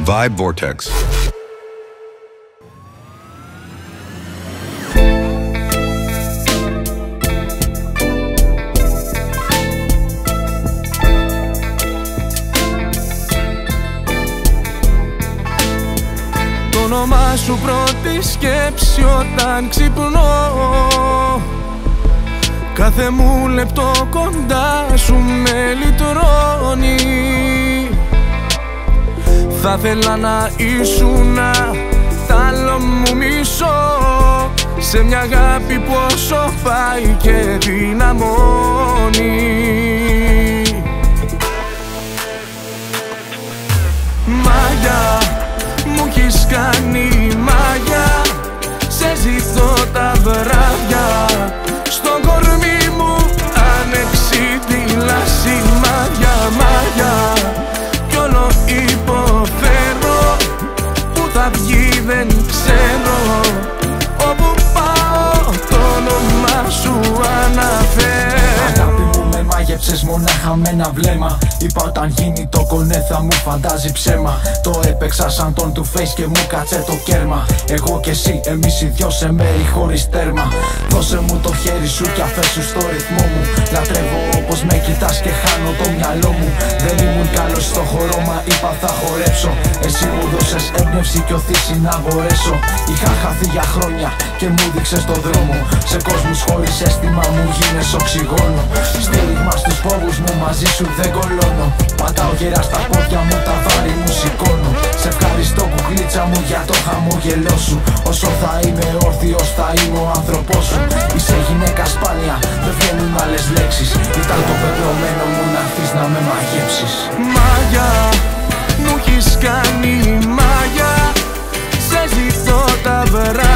Vibe Vortex. Το όνομά σου πρώτη σκέψη όταν ξυπνώ. Κάθε μου λεπτό κοντά σου με λυτρώνει. Θα θέλα να ήσουνα τ' άλλο μου μισό, σε μια αγάπη που όσο πάει και δυναμώνει. Μάγια, μου έχεις κάνει μάγια. Σε ζητώ τα βράδια, στο κορμί μου ανεξίτηλα σημάδια. Μάγια, κι όλο υποφέρω, που θα βγει δεν ξέρω. Όπου πάω το όνομά σου αναφέρω. Αγάπη μου με μάγεψες μονάχα με ένα βλέμμα. Είπα όταν γίνει το κονέ θα μου φαντάζει ψέμα. Το έπαιξα σαν τον του face και μου κάτσε το κέρμα. Εγώ και εσύ, εμείς οι δυο σε μέρη χωρίς τέρμα. Δώσε μου το χέρι σου κι αφέσου στο ρυθμό μου. Λατρεύω όπως με κοιτάς και χάνω το μυαλό μου. Δεν ήμουν καλός στο χορό μα είπα θα χορέψω. Εσύ μου δώσες έμπνευση και οθήσει να μπορέσω. Είχα χαθεί για χρόνια και μου δείξες το δρόμο. Σε κόσμους χωρίς αίσθημα μου γίνες οξυγόνο. Στήριγμα στους φόβους μου, μαζί σου δεν κολώνω. Πατάω γερά στα πόδια μου, τα βάρη μου σηκώνω. Σε ευχαριστώ κουκλίτσα μου για το χαμόγελό σου. Όσο θα είμαι όρθιος θα είμαι ο άνθρωπός σου. Είσαι γυναίκα σπάνια, δεν βγαίνουν άλλες λέξεις. Ήταν το πεπρωμένο μου να έρθεις να με μαγέψεις. Μάγια, μου έχεις κάνει μάγια. Σε ζητώ τα βράδια,